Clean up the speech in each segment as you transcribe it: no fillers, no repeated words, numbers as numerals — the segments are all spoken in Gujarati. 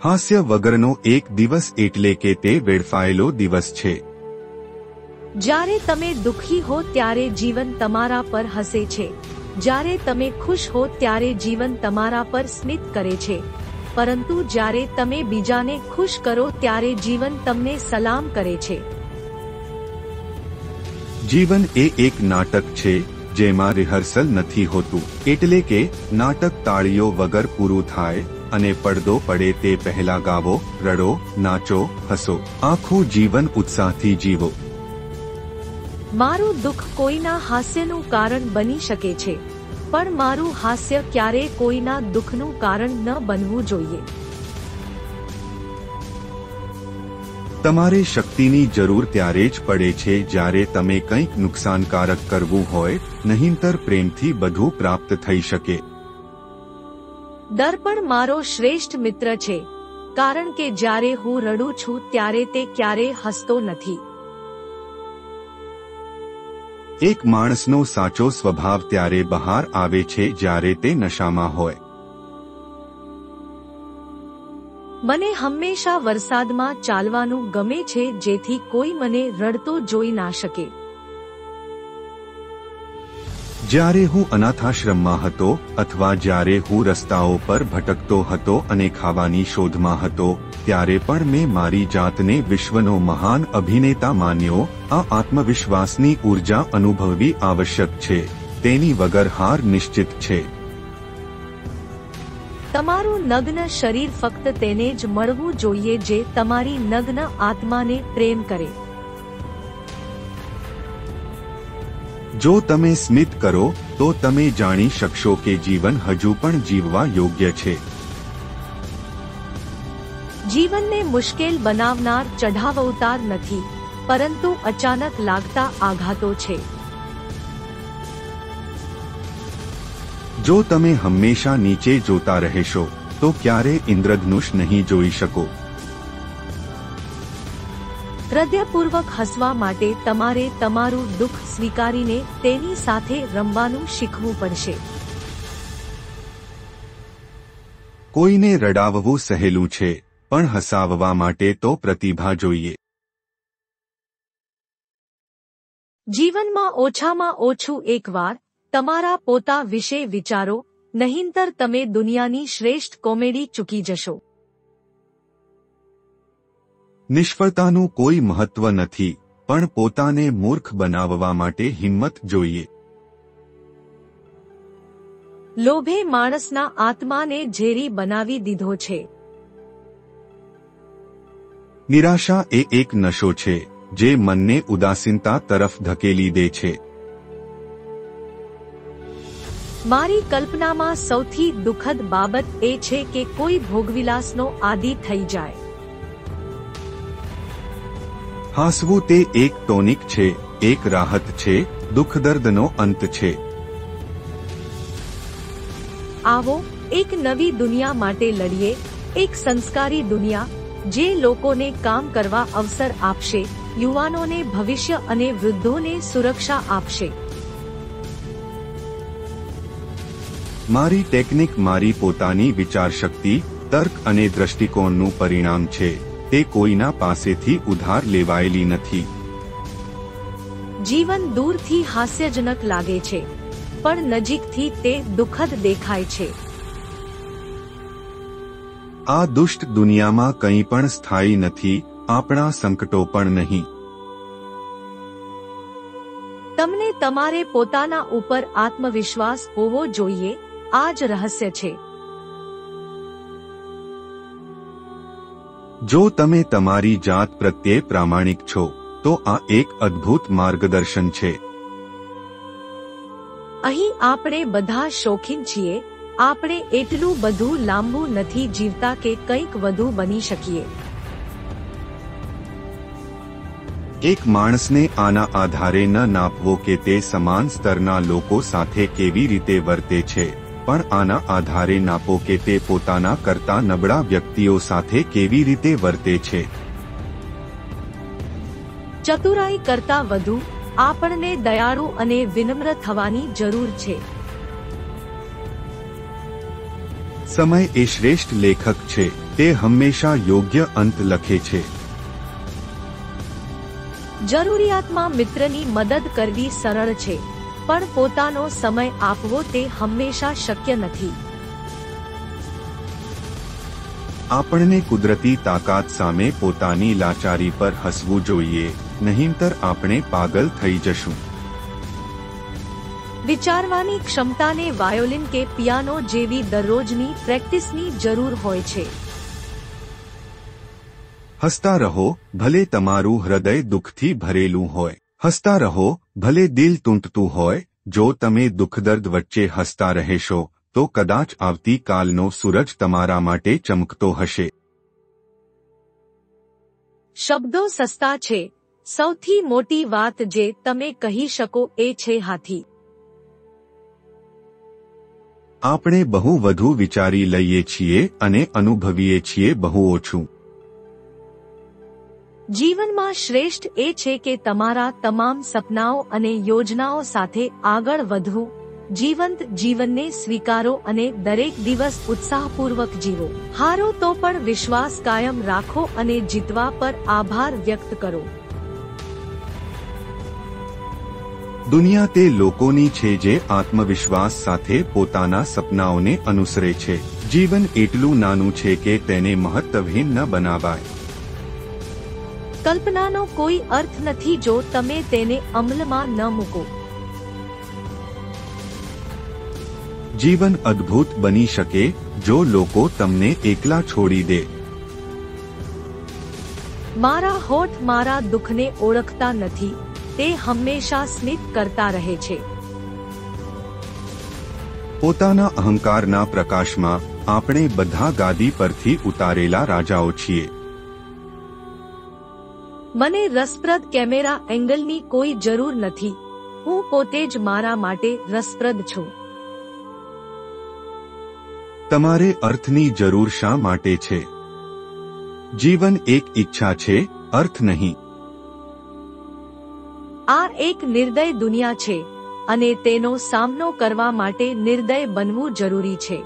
હાસ્ય વગરનો એક દિવસ એટલે કે તે વેડફાયેલો દિવસ છે। જ્યારે તમે દુઃખી હો ત્યારે જીવન તમારા પર હસે છે, જ્યારે તમે ખુશ હો ત્યારે જીવન તમારા પર સ્મિત કરે છે, પરંતુ જ્યારે તમે બીજાને ખુશ કરો ત્યારે જીવન તમને સલામ કરે છે। જીવન એ એક નાટક છે જેમાં રિહર્સલ નથી હોતું, એટલે કે નાટક તાળીઓ વગર પૂરું થાય અને પડદો પડે તે પહેલા ગાવો, રડો, નાચો, હસો, આખું જીવન ઉત્સાહથી જીવો। મારું દુઃખ કોઈના હાસ્યનું કારણ બની શકે છે, પણ મારું હાસ્ય ક્યારેય કોઈના દુઃખનું કારણ ન બનવું જોઈએ। તમારે શક્તિની જરૂર ત્યારે જ પડે છે જ્યારે તમે કંઈક નુકસાનકારક કરવું હોય, નહીંતર પ્રેમથી બધું પ્રાપ્ત થઈ શકે। દર્પણ મારો શ્રેષ્ઠ મિત્ર છે, કારણ કે જ્યારે હું રડું છું ત્યારે તે ક્યારેય હસતો નથી। એક માણસનો સાચો સ્વભાવ ત્યારે બહાર આવે છે જ્યારે તે નશામાં હોય। મને હંમેશા વરસાદમાં ચાલવાનું ગમે છે જેથી કોઈ મને રડતો જોઈ ના શકે। જ્યારે હું અનાથાશ્રમમાં હતો અથવા જ્યારે હું રસ્તાઓ પર ભટકતો હતો અને ખાવાની શોધમાં હતો, ત્યારે પણ મેં મારી જાતને વિશ્વનો મહાન અભિનેતા માન્યો। આ આત્મવિશ્વાસની ઊર્જા અનુભવવી આવશ્યક છે, તેની વગર હાર નિશ્ચિત છે। તમારું નગ્ન શરીર ફક્ત તેને જ મળવું જોઈએ જે તમારી નગ્ન આત્માને પ્રેમ કરે। જો તમે સ્મિત કરો તો તમે જાણી શકશો કે જીવન હજુ પણ જીવવા યોગ્ય છે। જીવનને મુશ્કેલ બનાવનાર ચઢાવ-ઉતાર નથી, પરંતુ અચાનક લાગતા આઘાતો છે। જો તમે હંમેશા નીચે જોતા રહેશો તો ક્યારે ઇન્દ્રધનુષ નહીં જોઈ શકો। હૃદયપૂર્વક હસવા માટે તમારે તમારું દુઃખ સ્વીકારીને તેની સાથે રમવાનું શીખવું પડશે। કોઈને રડાવવું સહેલું છે, પણ હસાવવા માટે તો પ્રતિભા જોઈએ। જીવનમાં ઓછામાં ઓછું એકવાર તમારા પોતા વિશે વિચારો, નહીંતર તમે દુનિયાની શ્રેષ્ઠ કોમેડી ચૂકી જશો। નિષ્ફળતાનું કોઈ મહત્વ નથી, પણ પોતાને મૂર્ખ બનાવવા માટે હિંમત જોઈએ। લોભે માણસના આત્માને ઝેરી બનાવી દીધો છે। નિરાશા એ એક નશો છે જે મનને ઉદાસીનતા તરફ ધકેલી દે છે। મારી કલ્પનામાં સૌથી દુઃખદ બાબત એ છે કે કોઈ ભોગવિલાસનો આદી થઈ જાય। હાસવું તે એક ટોનિક છે, એક રાહત છે, દુઃખદર્દનો અંત છે। આવો એક નવી દુનિયા માટે લડીએ, એક સંસ્કારી દુનિયા જે લોકોને કામ કરવા અવસર આપશે, યુવાનોને ભવિષ્ય અને વૃદ્ધોને સુરક્ષા આપશે। મારી ટેકનિક મારી પોતાની વિચારશક્તિ, તર્ક અને દ્રષ્ટિકોણનું પરિણામ છે, તે કોઈના પાસેથી ઉધાર લેવાયેલી નથી। જીવન દૂરથી હાસ્યજનક લાગે છે, પણ નજીકથી તે દુઃખદ દેખાય છે। આ દુષ્ટ દુનિયામાં કંઈ પણ સ્થાયી નથી, આપણા સંકટો પણ નહીં। તમને તમારે પોતાના ઉપર આત્મવિશ્વાસ હોવો જોઈએ, આ જ રહસ્ય છે। જો તમે તમારી જાત પ્રત્યે પ્રામાણિક છો તો આ એક અદ્ભુત માર્ગદર્શન છે। અહીં આપણે બધા શોખીન છીએ, આપણે એટલું બધું લાંબુ નથી જીવતા કે કંઈક વધુ બની શકીએ। એક માણસને આના આધારે ન નાપવો કે તે સમાન સ્તરના લોકો સાથે કેવી રીતે વર્તે છે, પણ આના આધારે નાપો કે તે પોતાના કરતા નબળા વ્યક્તિઓ સાથે કેવી રીતે વર્તે છે। ચતુરાઈ કરતા વધુ આપણને દયાળુ અને વિનમ્ર થવાની જરૂર છે। સમય એ શ્રેષ્ઠ લેખક છે। તે હંમેશા યોગ્ય અંત લખે છે. જરૂરિયાતમાં મિત્રની મદદ કરવી સરળ છે, પણ પોતાનો સમય આપવો તે હંમેશા શક્ય નથી. આપણને કુદરતી તાકાત સામે પોતાની લાચારી પર હસવું જોઈએ, નહીંતર આપણે પાગલ થઈ જશું. વિચારવાની ક્ષમતાને વાયોલિન કે પિયાનો જેવી દરરોજની પ્રેક્ટિસની જરૂર હોય છે. હસતા રહો, ભલે તમારું હૃદય દુઃખથી ભરેલું હોય. હસતા રહો, ભલે દિલ તૂટતું હોય. જો તમે દુઃખદર્દ વચ્ચે હસતા રહેશો તો કદાચ આવતીકાલનો સૂરજ તમારા માટે ચમકતો હશે. શબ્દો સસ્તા છે. સૌથી મોટી વાત જે તમે કહી શકો એ છે હાથી. આપણે બહુ વધુ વિચારી લઈએ છીએ અને અનુભવીએ છીએ બહુ ઓછું. જીવનમાં શ્રેષ્ઠ એ છે કે તમારા તમામ સપનાઓ અને યોજનાઓ સાથે આગળ વધવું. જીવંત જીવનને સ્વીકારો અને દરેક દિવસ ઉત્સાહપૂર્વક જીવો. હારો તો પણ વિશ્વાસ કાયમ રાખો અને જીતવા પર આભાર વ્યક્ત કરો. દુનિયા તે લોકોની છે જે આત્મવિશ્વાસ સાથે પોતાના સપનાઓને અનુસરે છે. જીવન એટલું નાનું છે કે તેને મહત્વહીન ન બનાવાય. કલ્પનાનો કોઈ અર્થ નથી જો તમે તેને અમલમાં ન મૂકો. જીવન અદ્ભુત બની શકે જો લોકો તમને એકલા છોડી દે. મારા હોઠ મારા દુઃખને ઓળખતા નથી, તે હંમેશા સ્મિત કરતા રહે છે. પોતાના અહંકારના પ્રકાશમાં આપણે બધા ગાદી પરથી ઉતારેલા રાજાઓ છીએ. મને રસપ્રદ કેમેરા એંગલની કોઈ જરૂર નથી. હું પોતે જ મારા માટે રસપ્રદ છું. તમારે અર્થની જરૂર શા માટે છે? જીવન એક ઈચ્છા છે, અર્થ નહીં. આ એક નિર્દય દુનિયા છે અને તેનો સામનો કરવા માટે નિર્દય બનવું જરૂરી છે.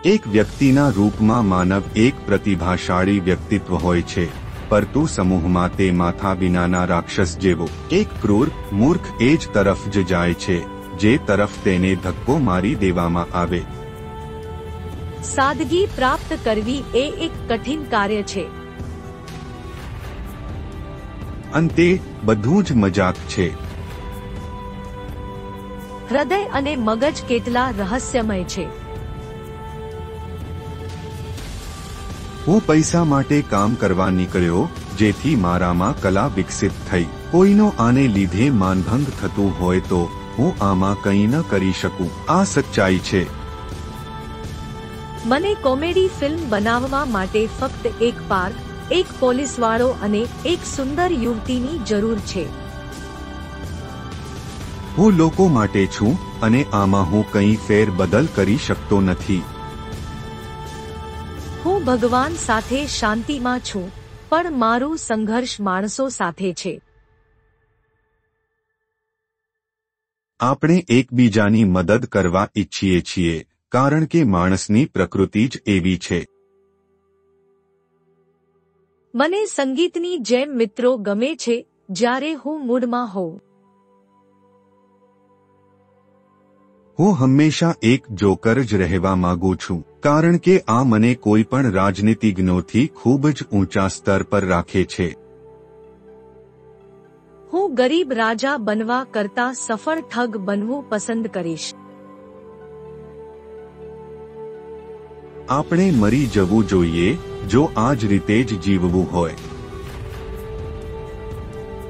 એક વ્યક્તિના રૂપમાં માનવ એક પ્રતિભાશાળી વ્યક્તિત્વ હોય છે, પરંતુ સમૂહમાં તે માથા વિનાના રાક્ષસ જેવો એક ક્રૂર મૂર્ખ એ જ તરફ જ જાય છે જે તરફ તેને ધક્કો મારી દેવામાં આવે. સાદગી પ્રાપ્ત કરવી એ એક કઠિન કાર્ય છે. અંતે બધું જ મજાક છે. હૃદય અને મગજ કેટલા રહસ્યમય છે. હું પૈસા માટે કામ કરવા નીકળ્યો જેથી મારામાં કલા વિકસિત થઈ. કોઈનો આને લીધે માનભંગ થતું હોય તો હું આમાં કંઈ ન કરી શકું. આ સચ્ચાઈ છે. મને કોમેડી ફિલ્મ બનાવવા માટે ફક્ત એક પાર્ક, એક પોલીસવાળો અને એક સુંદર યુવતીની જરૂર છે. હું લોકો માટે છું અને આમાં હું કંઈ ફેરબદલ કરી શકતો નથી. હું ભગવાન સાથે શાંતિમાં છું, પણ મારું સંઘર્ષ માણસો સાથે છે. આપણે એકબીજાની મદદ કરવા ઈચ્છીએ છીએ કારણ કે માણસની પ્રકૃતિ જ એવી છે. મને સંગીતની જેમ મિત્રો ગમે છે જ્યારે હું મૂડમાં હોઉં. હું હંમેશા એક જોકર જ રહેવા માંગુ છું કારણ કે આ મને કોઈ પણ રાજનીતિજ્ઞોથી ખૂબ જ ઊંચા સ્તર પર રાખે છે. હું ગરીબ રાજા બનવા કરતાં સફળ ઠગ બનવું પસંદ કરીશ. આપણે મરી જવું જોઈએ જો આ જ રીતે જ જીવવું હોય.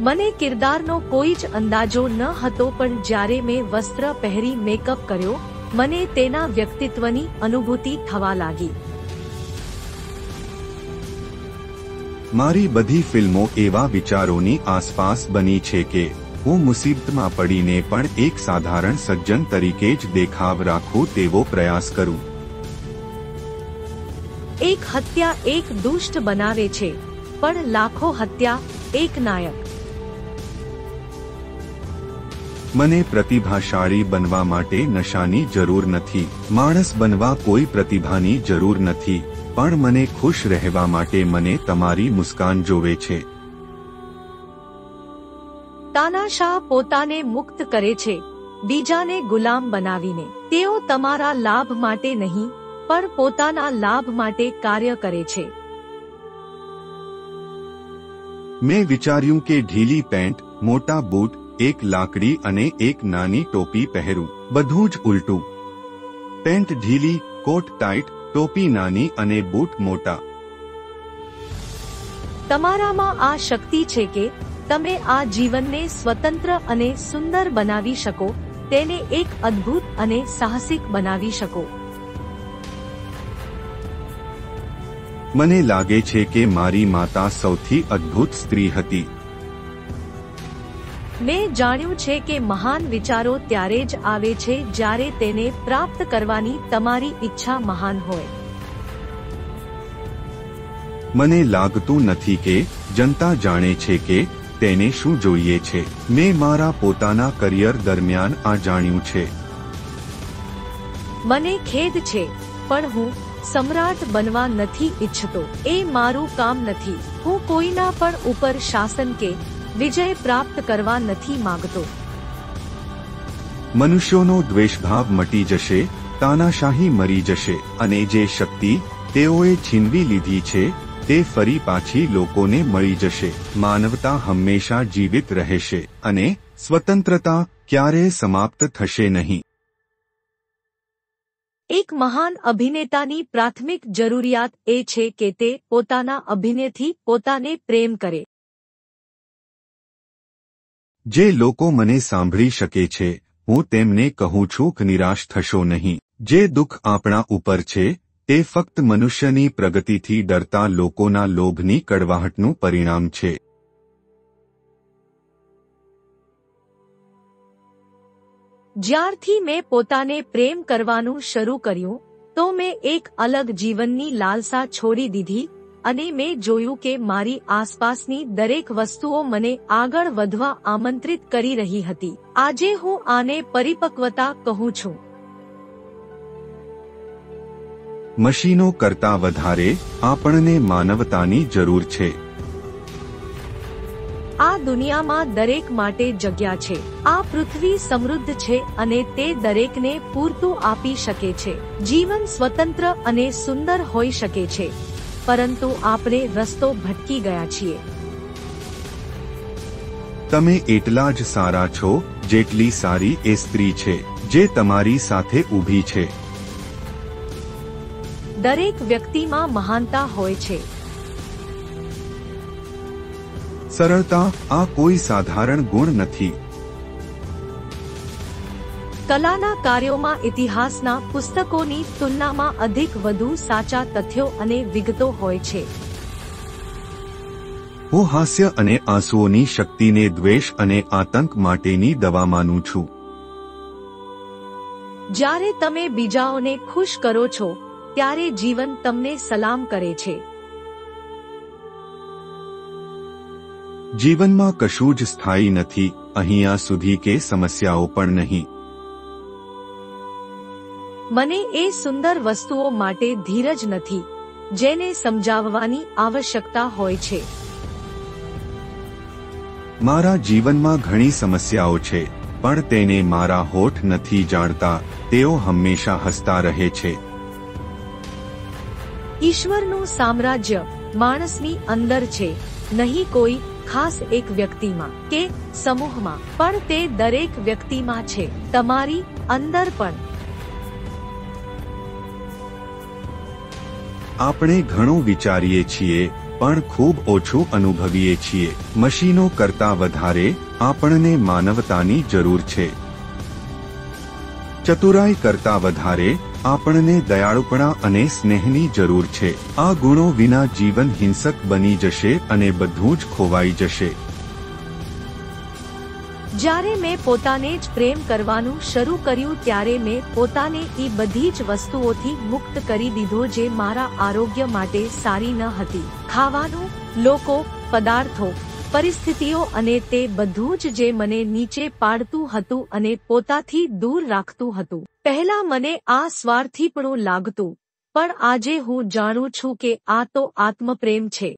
મને કિરદારનો કોઈ જ અંદાજો ન હતો, પણ જ્યારે મેં વસ્ત્ર પહેરી મેકઅપ કર્યો મને તેના વ્યક્તિત્વની અનુભૂતિ થવા લાગી. મારી બધી ફિલ્મો એવા વિચારોની આસપાસ બની છે કે હું મુસીબતમાં પડીને પણ એક સાધારણ સજ્જન તરીકે જ દેખાવ રાખું તેવો પ્રયાસ કરું. એક હત્યા એક દુષ્ટ બનાવે છે, પણ લાખો હત્યા એક નાયક. મને પ્રતિભાશાળી બનવા માટે નશાની જરૂર નથી, માણસ બનવા કોઈ પ્રતિભાની જરૂર નથી, પણ મને ખુશ રહેવા માટે મને તમારી મુસ્કાન જોવે છે. તાનાશાહ પોતાને મુક્ત કરે છે, બીજાને ગુલામ બનાવીને. તેઓ તમારા લાભ માટે નહીં, પણ પોતાના લાભ માટે કાર્ય કરે છે. મેં વિચાર્યું કે ઢીલી પેન્ટ, મોટા બૂટ, એક લાકડી અને એક નાની ટોપી પહેરું. બધું જ ઉલટું. પેન્ટ ઢીલી, કોટ ટાઈટ, ટોપી નાની અને બૂટ મોટા. તમારામાં આ શક્તિ છે કે તમે આ જીવનને સ્વતંત્ર અને સુંદર બનાવી શકો, તેને એક અદ્ભુત અને સાહસિક બનાવી શકો. મને લાગે છે કે મારી માતા સૌથી અદ્ભુત સ્ત્રી હતી. મેં જાણ્યું છે કે મહાન વિચારો ત્યારે જ આવે છે જ્યારે તેને પ્રાપ્ત કરવાની તમારી ઈચ્છા મહાન હોય. મને લાગતું નથી કે જનતા જાણે છે કે તેને શું જોઈએ છે. મેં મારા પોતાના કરિયર દરમિયાન આ જાણ્યું છે. મને ખેદ છે, પણ હું સમ્રાટ બનવા નથી ઈચ્છતો. એ મારું કામ નથી. હું કોઈના પણ ઉપર શાસન કે વિજય પ્રાપ્ત કરવા નથી માંગતો. મનુષ્યોનો દ્વેષભાવ મટી જશે, તાનાશાહી મરી જશે, અને જે શક્તિ તેઓએ છીનવી લીધી છે તે ફરી પાછી લોકોને મળી જશે. માનવતા હંમેશા જીવિત રહેશે અને સ્વતંત્રતા ક્યારેય સમાપ્ત થશે નહીં. એક મહાન અભિનેતાની પ્રાથમિક જરૂરિયાત એ છે કે તે પોતાના અભિનયથી પોતાને પ્રેમ કરે. જે લોકો મને સાંભળી શકે છે, હું તેમને કહું છું કે નિરાશ થશો નહીં. જે દુઃખ આપણા ઉપર છે તે ફક્ત મનુષ્યની પ્રગતિથી ડરતા લોકોના લોભની કડવાહટનું પરિણામ છે. જ્યારથી મેં પોતાને પ્રેમ કરવાનું શરૂ કર્યું તો મેં એક અલગ જીવનની લાલસા છોડી દીધી અને મેં જોયું કે મારી આસપાસની દરેક વસ્તુઓ મને આગળ વધવા આમંત્રિત કરી રહી હતી. આજે હું આને પરિપક્વતા કહું છું. મશીનો કરતાં વધારે આપણને માનવતાની જરૂર છે. આ દુનિયામાં દરેક માટે જગ્યા છે. આ પૃથ્વી સમૃદ્ધ છે અને તે દરેકને પૂરતું આપી શકે છે. જીવન સ્વતંત્ર અને સુંદર હોઈ શકે છે, પરંતુ આપણે રસ્તો ભટકી ગયા છીએ. તમે એટલા જ સારા છો જેટલી સારી એ સ્ત્રી છે જે તમારી સાથે ઊભી છે. દરેક વ્યક્તિમાં મહાનતા હોય છે. સરળતા આ કોઈ સાધારણ ગુણ નથી. કલાના કાર્યોમાં ઇતિહાસના પુસ્તકોની તુલનામાં અધિક વધુ સાચા તથ્યો અને વિગતો હોય છે. હું હાસ્ય અને આંસુઓની શક્તિને દ્વેષ અને આતંક માટેની દવા માનું છું. જ્યારે તમે બીજાઓને ખુશ કરો છો ત્યારે જીવન તમને સલામ કરે છે. જીવનમાં કશું જ સ્થાયી નથી, અહીંયા સુધી કે સમસ્યાઓ પણ નહીં. મને એ સુંદર વસ્તુઓ માટે ધીરજ નથી જેને સમજાવવાની આવશ્યકતા હોય છે. મારા જીવનમાં ઘણી સમસ્યાઓ છે, પણ તેને મારા હોઠ નથી જાણતા. તેઓ હંમેશા હસતા રહે છે. ઈશ્વરનું સામ્રાજ્ય માણસની અંદર છે, નહીં કોઈ ખાસ એક વ્યક્તિમાં કે સમૂહમાં, પણ તે દરેક વ્યક્તિમાં છે, તમારી અંદર પણ. આપણે ઘણું વિચારીએ છીએ પણ ખૂબ ઓછું અનુભવીએ છીએ. મશીનો કરતાં વધારે આપણને માનવતાની જરૂર છે. ચતુરાઈ કરતાં વધારે આપણને દયાળુપણા અને સ્નેહની જરૂર છે. આ ગુણો વિના જીવન હિંસક બની જશે અને બધું જ ખોવાઈ જશે. જ્યારે મેં પોતાને જ પ્રેમ કરવાનું શરૂ કર્યું ત્યારે મેં પોતાને એ બધી જ વસ્તુઓથી મુક્ત કરી દીધો જે મારા આરોગ્ય માટે સારી ન હતી. ખાવાનું, લોકો, પદાર્થો, પરિસ્થિતિઓ અને તે બધું જ જે મને નીચે પાડતું હતું અને પોતાથી દૂર રાખતું હતું. પહેલા મને આ સ્વાર્થીપણું લાગતું, પણ આજે હું જાણું છું કે આ તો આત્મપ્રેમ છે.